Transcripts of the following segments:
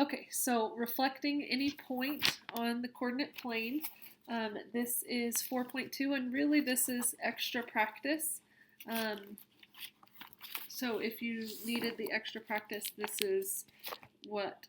Okay, so reflecting any point on the coordinate plane, this is 4.2, and really this is extra practice. So if you needed the extra practice, this is what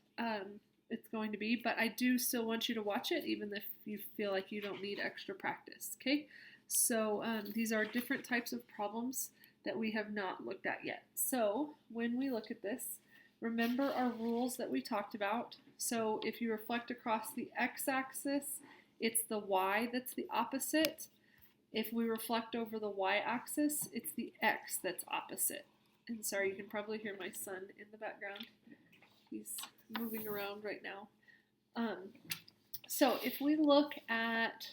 it's going to be. But I do still want you to watch it, even if you feel like you don't need extra practice. Okay, so these are different types of problems that we have not looked at yet. So when we look at this, remember our rules that we talked about. So if you reflect across the x-axis, it's the y that's the opposite. If we reflect over the y-axis, it's the x that's opposite. And sorry, you can probably hear my son in the background. He's moving around right now. So if we look at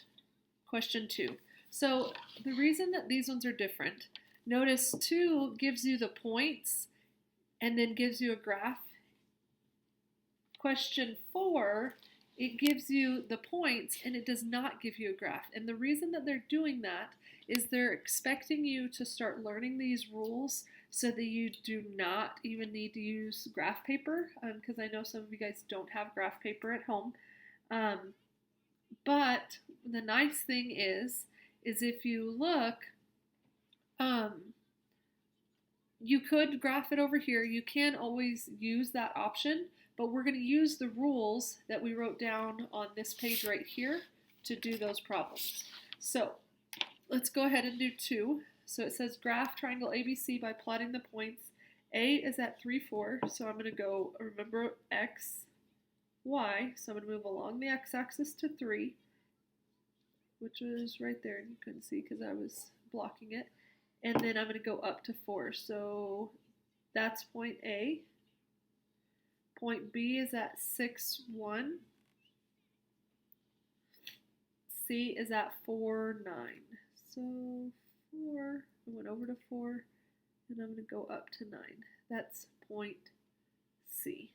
question 2, so the reason that these ones are different, notice 2 gives you the points and then gives you a graph. Question 4, it gives you the points and it does not give you a graph. And the reason that they're doing that is they're expecting you to start learning these rules so that you do not even need to use graph paper, because I know some of you guys don't have graph paper at home. But the nice thing is if you look, you could graph it over here. You can always use that option, but we're going to use the rules that we wrote down on this page right here to do those problems. So let's go ahead and do 2. So it says graph triangle ABC by plotting the points. A is at 3, 4, so I'm going to go, remember x, y, so I'm going to move along the x-axis to 3, which was right there, and you couldn't see because I was blocking it. And then I'm going to go up to 4, so that's point A. Point B is at 6, 1. C is at 4, 9. So 4, I went over to 4, and I'm going to go up to 9. That's point C.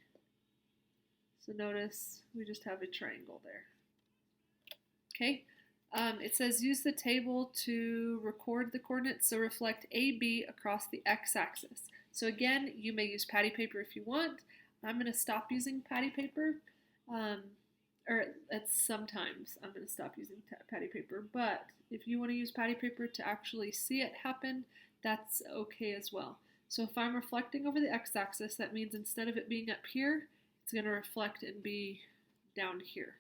So notice we just have a triangle there. Okay, it says use the table to record the coordinates, so reflect AB across the x-axis. So again, you may use patty paper if you want. I'm going to stop using patty paper, or sometimes I'm going to stop using patty paper, but if you want to use patty paper to actually see it happen, that's okay as well. So if I'm reflecting over the x-axis, that means instead of it being up here, it's going to reflect and be down here.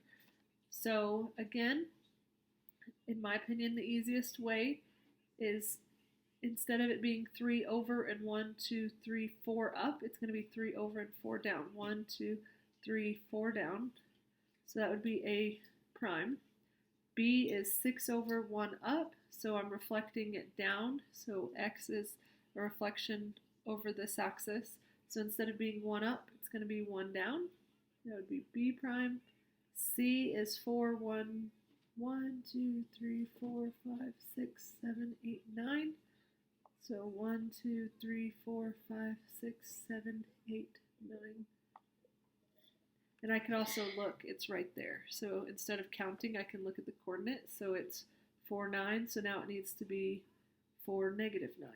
So again, in my opinion, the easiest way is instead of it being 3 over and 1, 2, 3, 4 up, it's going to be 3 over and 4 down. 1, 2, 3, 4 down. So that would be A prime. B is 6 over 1 up, so I'm reflecting it down. So X is a reflection over this axis. So instead of being 1 up, it's going to be 1 down. That would be B prime. C is 4, 1, 1, 2, 3, 4, 5, 6, 7, 8, 9. So 1, 2, 3, 4, 5, 6, 7, 8, 9. And I can also look, it's right there. So instead of counting, I can look at the coordinate. So it's 4, 9. So now it needs to be 4, negative 9.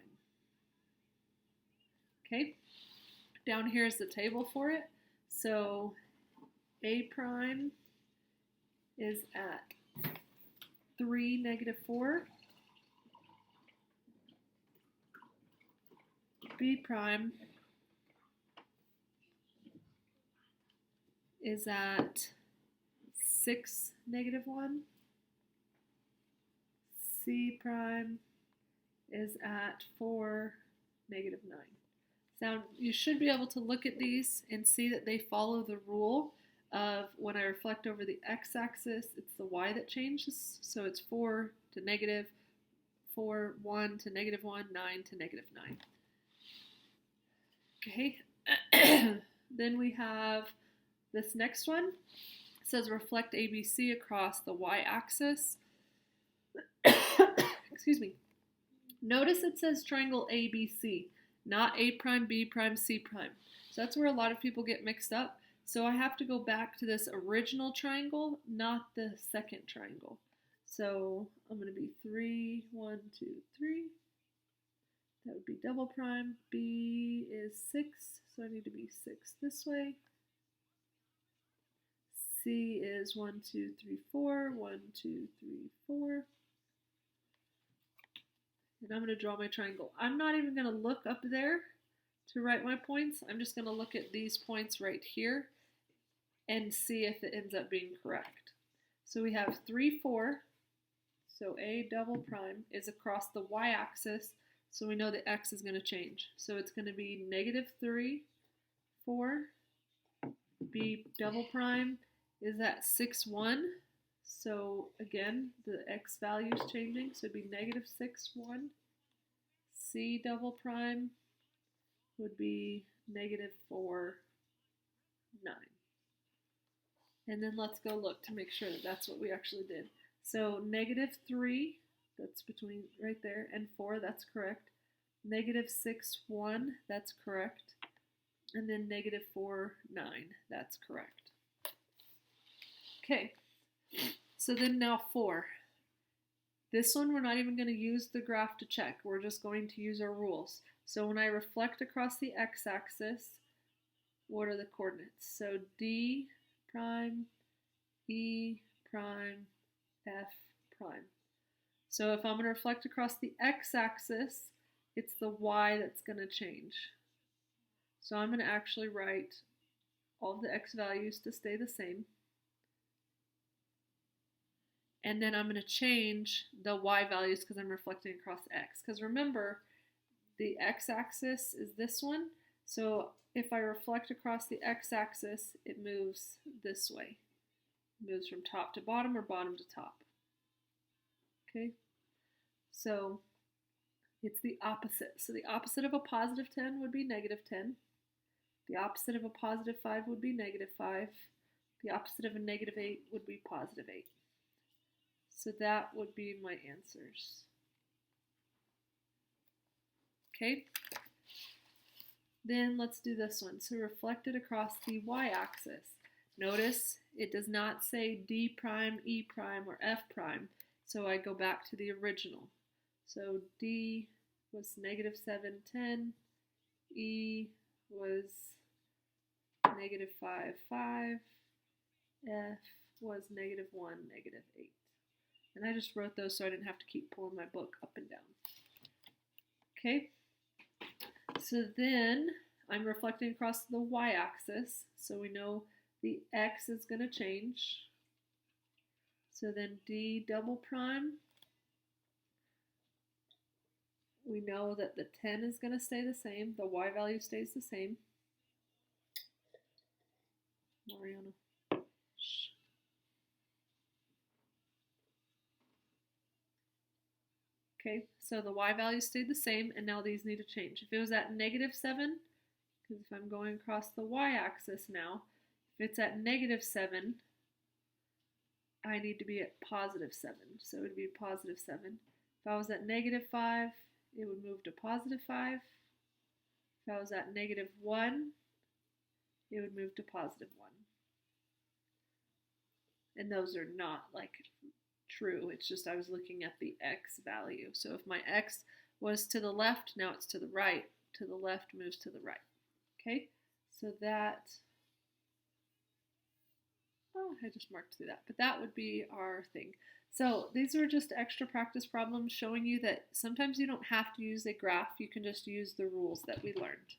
Okay. Down here is the table for it. So A prime is at 3, negative 4. B prime is at 6, negative 1. C prime is at 4, negative 9. Now, you should be able to look at these and see that they follow the rule of when I reflect over the x-axis, it's the y that changes. So it's 4 to negative 4, 1 to negative 1, 9 to negative 9. Okay, then we have this next one. It says reflect ABC across the y-axis. Excuse me. Notice it says triangle ABC, not A prime, B prime, C prime. So that's where a lot of people get mixed up. So I have to go back to this original triangle, not the second triangle. So I'm going to be 3, 1, 2, 3. That would be double prime. B is 6, so I need to be 6 this way. C is 1, 2, 3, 4, 1, 2, 3, 4. And I'm going to draw my triangle. I'm not even going to look up there to write my points. I'm just going to look at these points right here and see if it ends up being correct. So we have 3, 4. So A double prime is across the y-axis, so we know the x is going to change. So it's going to be -3, 4. B double prime is at 6, 1. So again, the x value is changing, so it'd be -6, 1. C double prime would be -4, 9. And then let's go look to make sure that that's what we actually did. So -3, that's between right there, and 4, that's correct. -6, 1, that's correct. And then -4, 9, that's correct. Okay, so then now 4. This one we're not even going to use the graph to check. We're just going to use our rules. So when I reflect across the x-axis, what are the coordinates? So D prime, E prime, F prime. So if I'm going to reflect across the x-axis, it's the y that's going to change. So I'm going to actually write all of the x values to stay the same. And then I'm going to change the y values because I'm reflecting across x. Because remember, the x-axis is this one. So if I reflect across the x-axis, it moves this way. It moves from top to bottom or bottom to top. Okay? So it's the opposite. So the opposite of a +10 would be -10. The opposite of a +5 would be -5. The opposite of a -8 would be +8. So that would be my answers. Okay. Then let's do this one. So reflected across the y-axis. Notice it does not say D prime, E prime, or F prime. So I go back to the original. So D was -7, 10. E was -5, 5. F was -1, -8. And I just wrote those so I didn't have to keep pulling my book up and down. Okay, so then I'm reflecting across the y-axis, so we know the x is going to change. So then D double prime, we know that the 10 is going to stay the same, the y value stays the same. Mariana. Okay, so the y value stayed the same, and now these need to change. If it was at -7, because if I'm going across the y-axis now, if it's at -7, I need to be at +7, so it would be +7. If I was at -5, it would move to +5. If I was at -1, it would move to +1. And those are not like true. It's just I was looking at the x value. So if my x was to the left, now it's to the right. To the left moves to the right. Okay, so that, oh, I just marked through that, but that would be our thing. So these are just extra practice problems showing you that sometimes you don't have to use a graph. You can just use the rules that we learned.